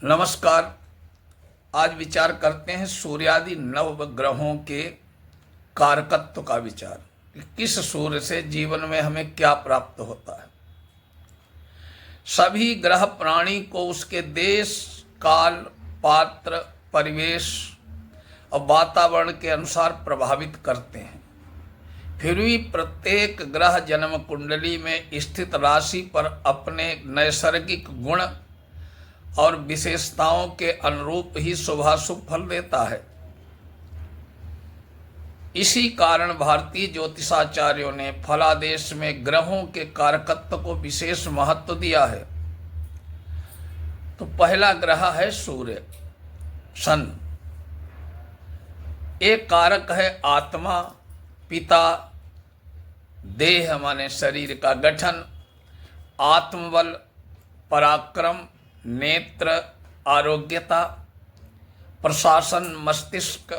नमस्कार। आज विचार करते हैं सूर्यादि नव ग्रहों के कारकत्व का विचार कि किस सूर्य से जीवन में हमें क्या प्राप्त होता है। सभी ग्रह प्राणी को उसके देश, काल, पात्र, परिवेश और वातावरण के अनुसार प्रभावित करते हैं। फिर भी प्रत्येक ग्रह जन्म कुंडली में स्थित राशि पर अपने नैसर्गिक गुण और विशेषताओं के अनुरूप ही शुभाशुभ फल देता है। इसी कारण भारतीय ज्योतिषाचार्यों ने फलादेश में ग्रहों के कारकत्व को विशेष महत्व दिया है। तो पहला ग्रह है सूर्य, सन। एक कारक है आत्मा, पिता, देह माने शरीर का गठन, आत्मबल, पराक्रम, नेत्र, आरोग्यता, प्रशासन, मस्तिष्क,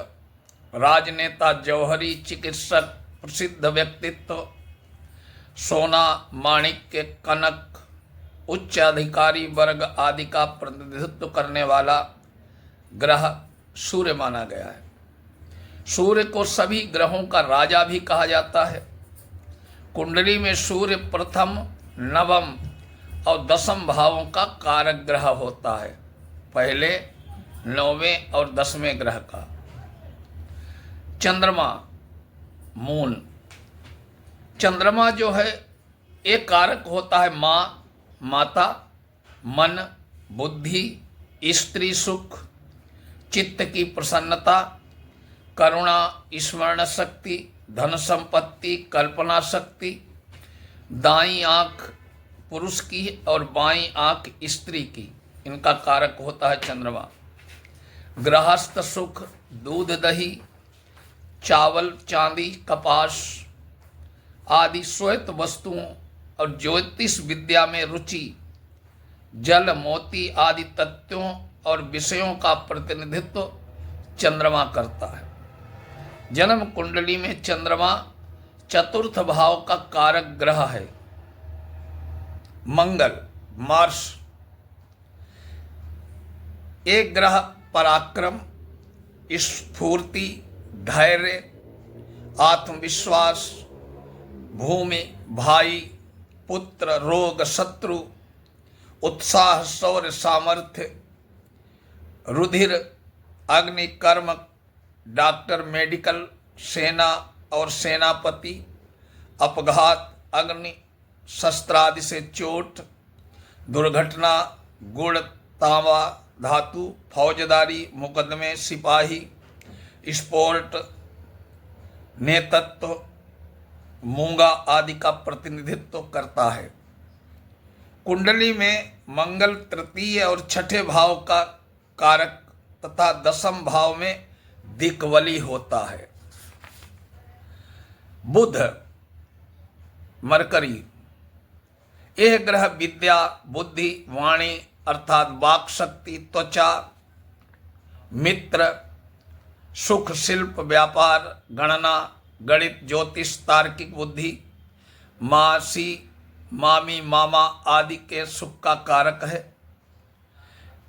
राजनेता, जौहरी, चिकित्सक, प्रसिद्ध व्यक्तित्व, सोना, माणिक्य, कनक, उच्च अधिकारी वर्ग आदि का प्रतिनिधित्व करने वाला ग्रह सूर्य माना गया है। सूर्य को सभी ग्रहों का राजा भी कहा जाता है। कुंडली में सूर्य प्रथम, नवम और दसम भावों का कारक ग्रह होता है, पहले, नौवें और 10वें ग्रह का। चंद्रमा, मून, चंद्रमा जो है एक कारक होता है माँ, माता, मन, बुद्धि, स्त्री सुख, चित्त की प्रसन्नता, करुणा, स्मरण शक्ति, धन संपत्ति, कल्पना शक्ति। दाईं आंख पुरुष की और बाईं आंख स्त्री की, इनका कारक होता है चंद्रमा। गृहस्थ सुख, दूध दही, चावल, चांदी, कपास आदि श्वेत वस्तुओं और ज्योतिष विद्या में रुचि, जल, मोती आदि तत्वों और विषयों का प्रतिनिधित्व चंद्रमा करता है। जन्म कुंडली में चंद्रमा चतुर्थ भाव का कारक ग्रह है। मंगल, मार्स, एक ग्रह पराक्रम, स्फूर्ति, धैर्य, आत्मविश्वास, भूमि, भाई, पुत्र, रोग, शत्रु, उत्साह, शौर्य, सामर्थ्य, रुधिर, अग्नि, कर्म, डॉक्टर, मेडिकल, सेना और सेनापति, अपघात, अग्नि, शस्त्रादि से चोट, दुर्घटना, गुण, तांबा, धातु, फौजदारी, मुकदमे, सिपाही, स्पोर्ट, नेतृत्व, मूंगा आदि का प्रतिनिधित्व करता है। कुंडली में मंगल तृतीय और छठे भाव का कारक तथा दसम भाव में दिक्वली होता है। बुध, मरकरी, यह ग्रह विद्या, बुद्धि, वाणी अर्थात वाक शक्ति, त्वचा, मित्र, सुख, शिल्प, व्यापार, गणना, गणित, ज्योतिष, तार्किक बुद्धि, मासी, मामी, मामा आदि के सुख का कारक है।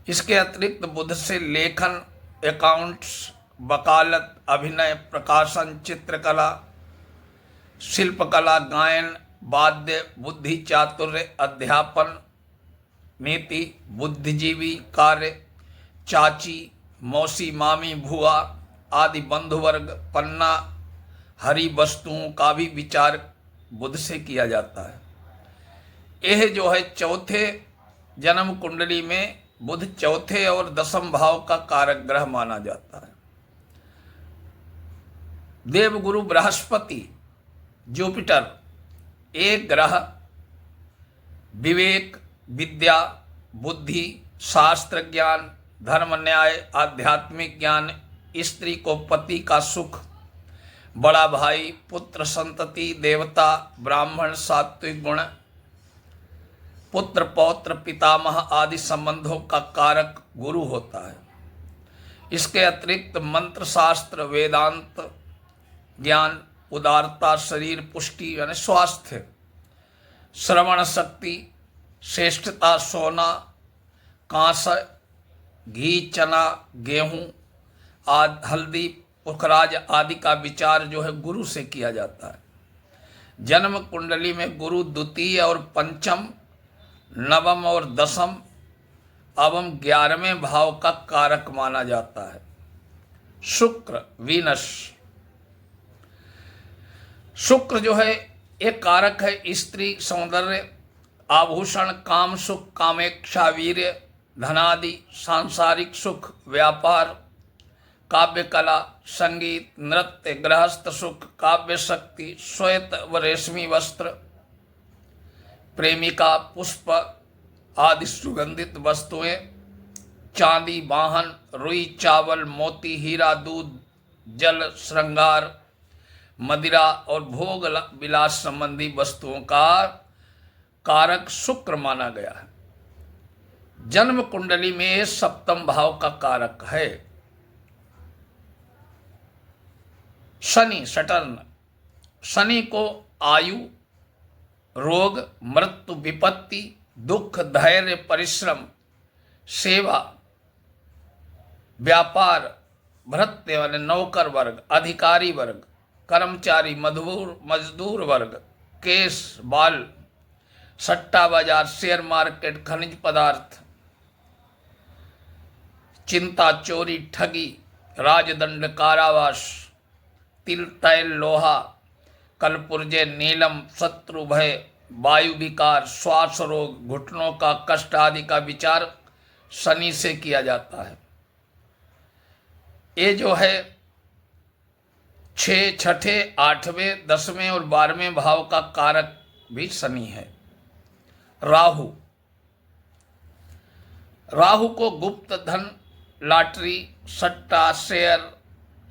इसके अतिरिक्त बुध से लेखन, अकाउंट्स, वकालत, अभिनय, प्रकाशन, चित्रकला, शिल्पकला, गायन, वाद्य, बुद्धि चातुर्य, अध्यापन, नीति, बुद्धिजीवी कार्य, चाची, मौसी, मामी, भुआ आदि बंधुवर्ग, पन्ना, हरी वस्तुओं का भी विचार बुध से किया जाता है। यह जो है चौथे जन्म कुंडली में बुध चौथे और दसम भाव का कारक ग्रह माना जाता है। देवगुरु बृहस्पति, जुपिटर, एक ग्रह विवेक, विद्या, बुद्धि, शास्त्र ज्ञान, धर्म, न्याय, आध्यात्मिक ज्ञान, स्त्री को पति का सुख, बड़ा भाई, पुत्र, संतति, देवता, ब्राह्मण, सात्विक गुण, पुत्र, पौत्र, पितामह आदि संबंधों का कारक गुरु होता है। इसके अतिरिक्त मंत्र शास्त्र, वेदांत ज्ञान, उदारता, शरीर पुष्टि यानी स्वास्थ्य, श्रवण शक्ति, श्रेष्ठता, सोना, कांस्य, घी, चना, गेहूं आदि, हल्दी, पुखराज आदि का विचार जो है गुरु से किया जाता है। जन्म कुंडली में गुरु द्वितीय और पंचम, नवम और दसम एवं 11वें भाव का कारक माना जाता है। शुक्र, वीनस, शुक्र जो है एक कारक है स्त्री, सौंदर्य, आभूषण, काम सुख, कामेक्षा, वीर्य, धनादि, सांसारिक सुख, व्यापार, काव्य कला, संगीत, नृत्य, गृहस्थ सुख, काव्य शक्ति, श्वेत व रेशमी वस्त्र, प्रेमिका, पुष्प आदि सुगंधित वस्तुएं, चांदी, वाहन, रुई, चावल, मोती, हीरा, दूध, जल, श्रृंगार, मदिरा और भोग विलास संबंधी वस्तुओं का कारक शुक्र माना गया है। जन्म कुंडली में सप्तम भाव का कारक है शनि, सटर्न। शनि को आयु, रोग, मृत्यु, विपत्ति, दुख, धैर्य, परिश्रम, सेवा, व्यापार, भृत्य वाले नौकर वर्ग, अधिकारी वर्ग, कर्मचारी, मजदूर वर्ग, केस, बाल, सट्टा बाजार, शेयर मार्केट, खनिज पदार्थ, चिंता, चोरी, ठगी, राजदंड, कारावास, तिल, तैल, लोहा, कलपुर्जे, नीलम, शत्रु भय, वायु विकार, श्वास रोग, घुटनों का कष्ट आदि का विचार शनि से किया जाता है। ये जो है 6, छठे, 8वें, 10वें और 12वें भाव का कारक भी शनि है। राहु, राहु को गुप्त धन, लॉटरी, सट्टा, शेयर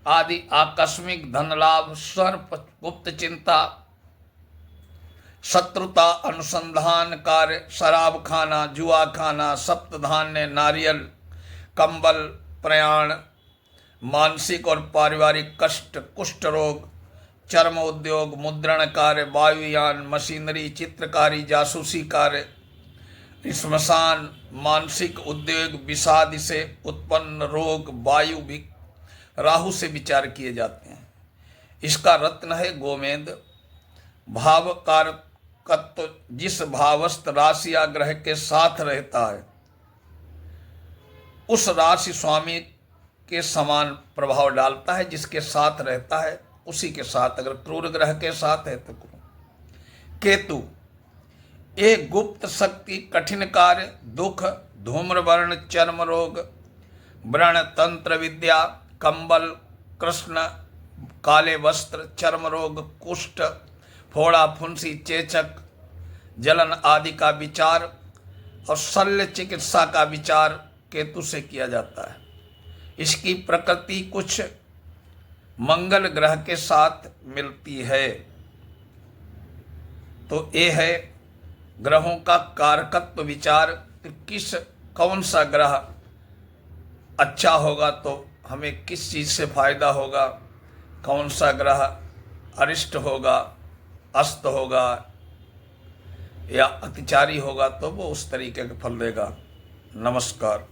आदि आकस्मिक धन लाभ, सर्प, गुप्त चिंता, शत्रुता, अनुसंधान कार्य, शराब खाना, जुआ खाना, सप्तधान्य, नारियल, कंबल, प्रयाण, मानसिक और पारिवारिक कष्ट, कुष्ठ रोग, चर्म उद्योग, मुद्रण कार्य, वायुयान, मशीनरी, चित्रकारी, जासूसी कार्य, श्मशान, मानसिक उद्योग, विषाद से उत्पन्न रोग, वायु भी राहु से विचार किए जाते हैं। इसका रत्न है गोमेद। भाव कारकत्व जिस भावस्थ राशि या ग्रह के साथ रहता है उस राशि स्वामी के समान प्रभाव डालता है। जिसके साथ रहता है उसी के साथ, अगर क्रूर ग्रह के साथ है तो केतु, एक गुप्त शक्ति, कठिन कार्य, दुख, धूम्रवर्ण, चर्म रोग, व्रण, तंत्र विद्या, कंबल, कृष्ण, काले वस्त्र, चर्म रोग, कुष्ठ, फोड़ा, फुंसी, चेचक, जलन आदि का विचार और शल्य चिकित्सा का विचार केतु से किया जाता है। इसकी प्रकृति कुछ मंगल ग्रह के साथ मिलती है। तो ये है ग्रहों का कारकत्व विचार। कौन सा ग्रह अच्छा होगा तो हमें किस चीज़ से फायदा होगा, कौन सा ग्रह अरिष्ट होगा, अस्त होगा या अतिचारी होगा तो वो उस तरीके का फल देगा। नमस्कार।